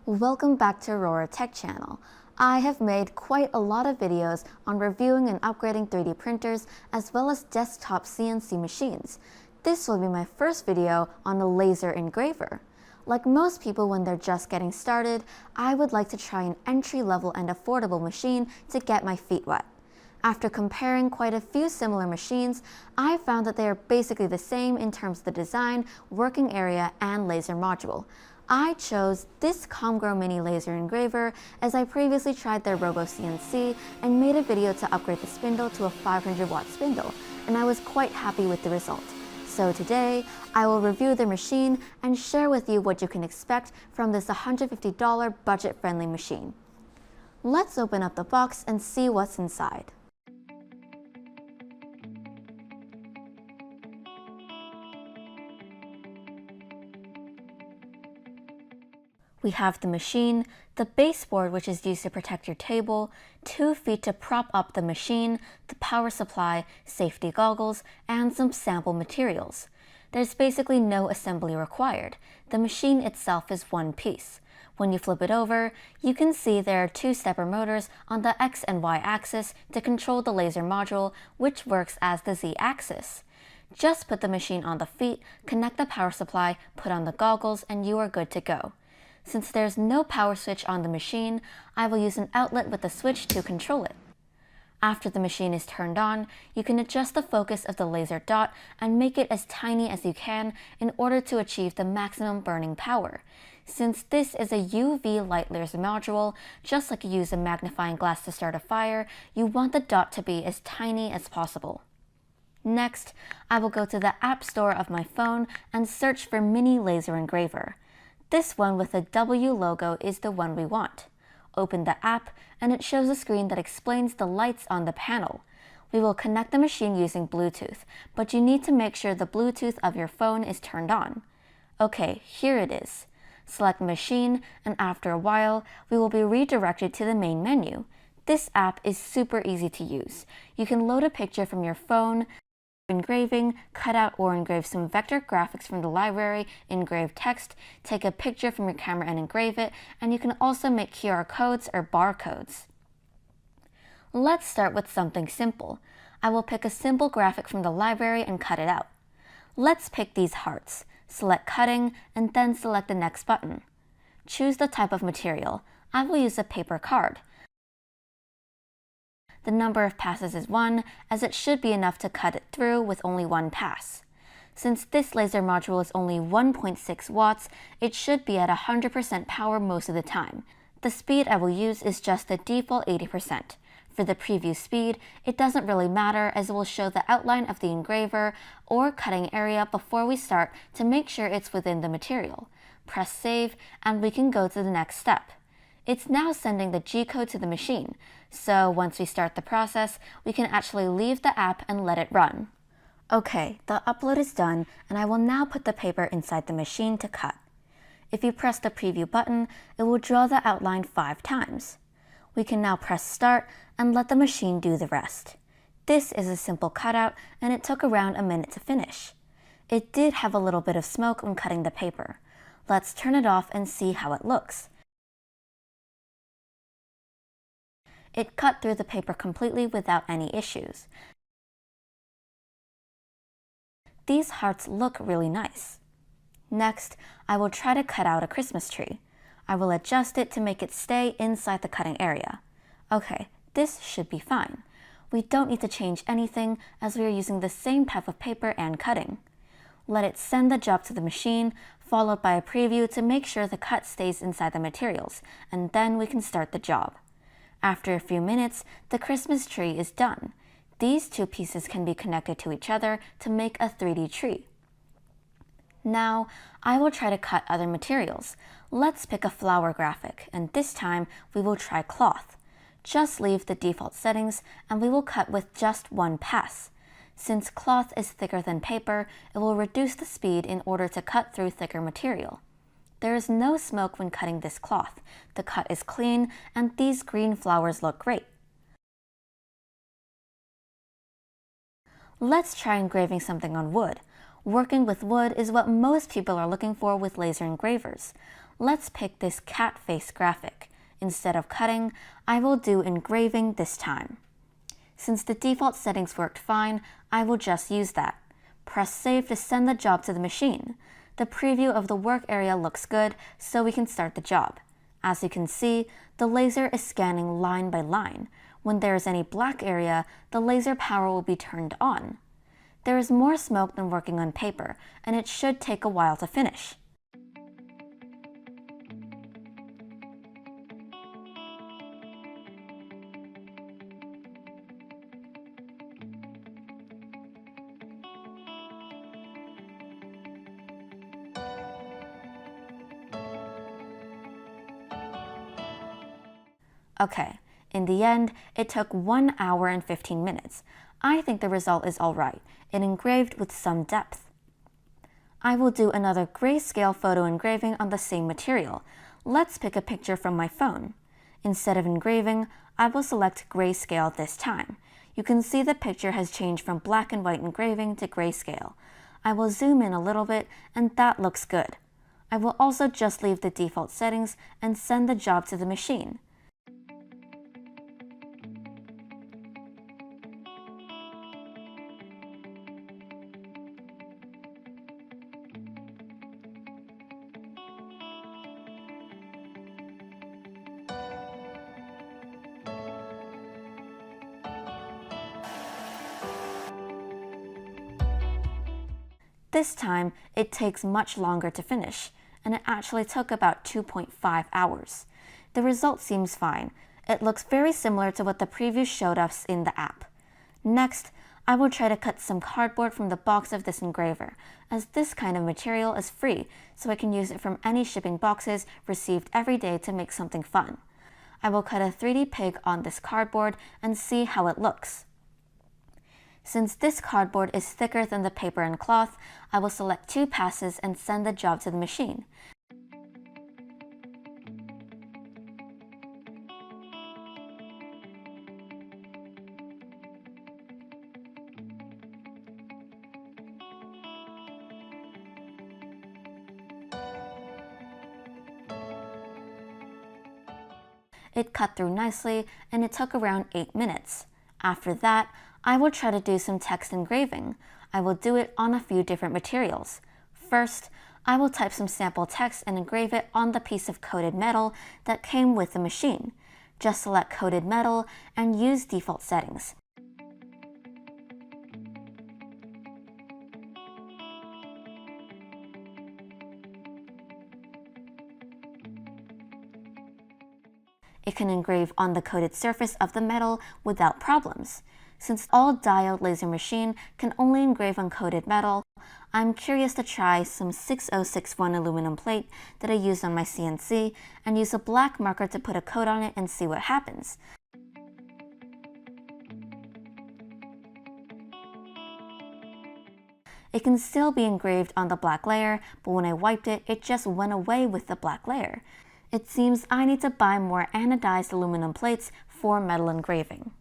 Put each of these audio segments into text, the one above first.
Welcome back to Aurora Tech Channel. I have made quite a lot of videos on reviewing and upgrading 3D printers as well as desktop CNC machines. This will be my first video on a laser engraver. Like most people when they're just getting started, I would like to try an entry-level and affordable machine to get my feet wet. After comparing quite a few similar machines, I found that they are basically the same in terms of the design, working area, and laser module. I chose this Comgrow Mini Laser Engraver as I previously tried their Robo CNC and made a video to upgrade the spindle to a 500-watt spindle, and I was quite happy with the result. So today, I will review the machine and share with you what you can expect from this $150 budget-friendly machine. Let's open up the box and see what's inside. We have the machine, the baseboard which is used to protect your table, 2 feet to prop up the machine, the power supply, safety goggles, and some sample materials. There's basically no assembly required. The machine itself is one piece. When you flip it over, you can see there are 2 stepper motors on the X and Y axis to control the laser module, which works as the Z axis. Just put the machine on the feet, connect the power supply, put on the goggles, and you are good to go. Since there's no power switch on the machine, I will use an outlet with a switch to control it. After the machine is turned on, you can adjust the focus of the laser dot and make it as tiny as you can in order to achieve the maximum burning power. Since this is a UV light laser module, just like you use a magnifying glass to start a fire, you want the dot to be as tiny as possible. Next, I will go to the App Store of my phone and search for Mini Laser Engraver. This one with the W logo is the one we want. Open the app and it shows a screen that explains the lights on the panel. We will connect the machine using Bluetooth, but you need to make sure the Bluetooth of your phone is turned on. Okay, here it is. Select machine, and after a while, we will be redirected to the main menu. This app is super easy to use. You can load a picture from your phone, engraving, cut out or engrave some vector graphics from the library, engrave text, take a picture from your camera and engrave it, and you can also make QR codes or barcodes. Let's start with something simple. I will pick a simple graphic from the library and cut it out. Let's pick these hearts. Select cutting and then select the next button. Choose the type of material. I will use a paper card. The number of passes is 1, as it should be enough to cut it through with only 1 pass. Since this laser module is only 1.6 watts, it should be at 100% power most of the time. The speed I will use is just the default 80%. For the preview speed, it doesn't really matter as it will show the outline of the engraver or cutting area before we start to make sure it's within the material. Press save and we can go to the next step. It's now sending the G-code to the machine, so once we start the process, we can actually leave the app and let it run. Okay, the upload is done, and I will now put the paper inside the machine to cut. If you press the preview button, it will draw the outline 5 times. We can now press start and let the machine do the rest. This is a simple cutout, and it took around a minute to finish. It did have a little bit of smoke when cutting the paper. Let's turn it off and see how it looks. It cut through the paper completely without any issues. These hearts look really nice. Next, I will try to cut out a Christmas tree. I will adjust it to make it stay inside the cutting area. Okay, this should be fine. We don't need to change anything as we are using the same type of paper and cutting. Let it send the job to the machine, followed by a preview to make sure the cut stays inside the materials, and then we can start the job. After a few minutes, the Christmas tree is done. These 2 pieces can be connected to each other to make a 3D tree. Now, I will try to cut other materials. Let's pick a flower graphic, and this time we will try cloth. Just leave the default settings, and we will cut with just 1 pass. Since cloth is thicker than paper, it will reduce the speed in order to cut through thicker material. There is no smoke when cutting this cloth. The cut is clean, and these green flowers look great. Let's try engraving something on wood. Working with wood is what most people are looking for with laser engravers. Let's pick this cat face graphic. Instead of cutting, I will do engraving this time. Since the default settings worked fine, I will just use that. Press save to send the job to the machine. The preview of the work area looks good, so we can start the job. As you can see, the laser is scanning line by line. When there is any black area, the laser power will be turned on. There is more smoke than working on paper, and it should take a while to finish. Okay, in the end, it took 1 hour and 15 minutes. I think the result is alright. It engraved with some depth. I will do another grayscale photo engraving on the same material. Let's pick a picture from my phone. Instead of engraving, I will select grayscale this time. You can see the picture has changed from black and white engraving to grayscale. I will zoom in a little bit, and that looks good. I will also just leave the default settings and send the job to the machine. This time, it takes much longer to finish, and it actually took about 2.5 hours. The result seems fine. It looks very similar to what the preview showed us in the app. Next, I will try to cut some cardboard from the box of this engraver, as this kind of material is free, so I can use it from any shipping boxes received every day to make something fun. I will cut a 3D pig on this cardboard and see how it looks. Since this cardboard is thicker than the paper and cloth, I will select 2 passes and send the job to the machine. It cut through nicely, and it took around 8 minutes. After that, I will try to do some text engraving. I will do it on a few different materials. First, I will type some sample text and engrave it on the piece of coated metal that came with the machine. Just select coated metal and use default settings. It can engrave on the coated surface of the metal without problems. Since all diode laser machine can only engrave on coated metal, I'm curious to try some 6061 aluminum plate that I used on my CNC and use a black marker to put a coat on it and see what happens. It can still be engraved on the black layer, but when I wiped it, it just went away with the black layer. It seems I need to buy more anodized aluminum plates for metal engraving.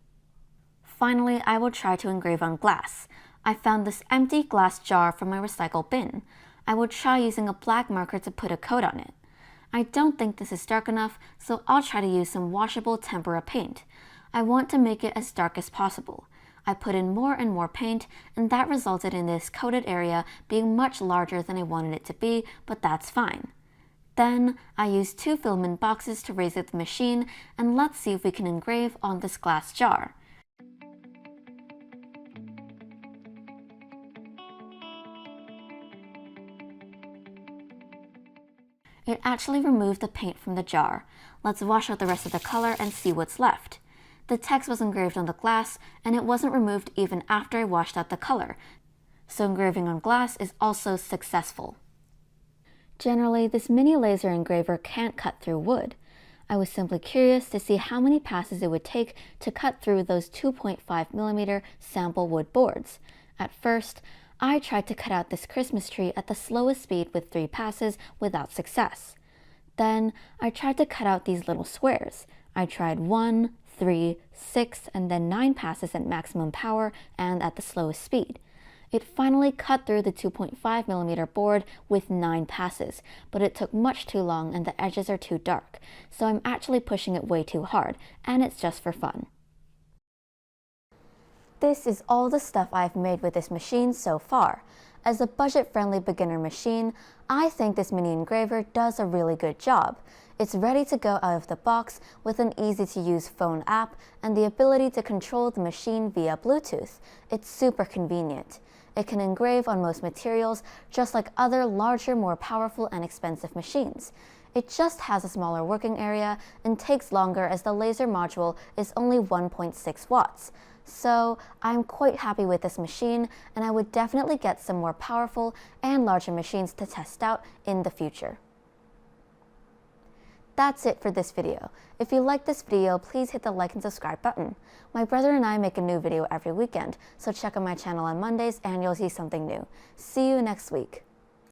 Finally, I will try to engrave on glass. I found this empty glass jar from my recycle bin. I will try using a black marker to put a coat on it. I don't think this is dark enough, so I'll try to use some washable tempera paint. I want to make it as dark as possible. I put in more and more paint, and that resulted in this coated area being much larger than I wanted it to be, but that's fine. Then, I used 2 filament boxes to raise up the machine, and let's see if we can engrave on this glass jar. It actually removed the paint from the jar. Let's wash out the rest of the color and see what's left. The text was engraved on the glass, and it wasn't removed even after I washed out the color, so engraving on glass is also successful. Generally, this mini laser engraver can't cut through wood. I was simply curious to see how many passes it would take to cut through those 2.5mm sample wood boards. At first, I tried to cut out this Christmas tree at the slowest speed with 3 passes without success. Then, I tried to cut out these little squares. I tried 1, 3, 6, and then 9 passes at maximum power and at the slowest speed. It finally cut through the 2.5mm board with 9 passes, but it took much too long and the edges are too dark, so I'm actually pushing it way too hard, and it's just for fun. This is all the stuff I've made with this machine so far. As a budget-friendly beginner machine, I think this mini engraver does a really good job. It's ready to go out of the box with an easy-to-use phone app and the ability to control the machine via Bluetooth. It's super convenient. It can engrave on most materials, just like other larger, more powerful and expensive machines. It just has a smaller working area and takes longer as the laser module is only 1.6 watts. So I'm quite happy with this machine, and I would definitely get some more powerful and larger machines to test out in the future. That's it for this video. If you liked this video, please hit the like and subscribe button. My brother and I make a new video every weekend, so check out my channel on Mondays and you'll see something new. See you next week.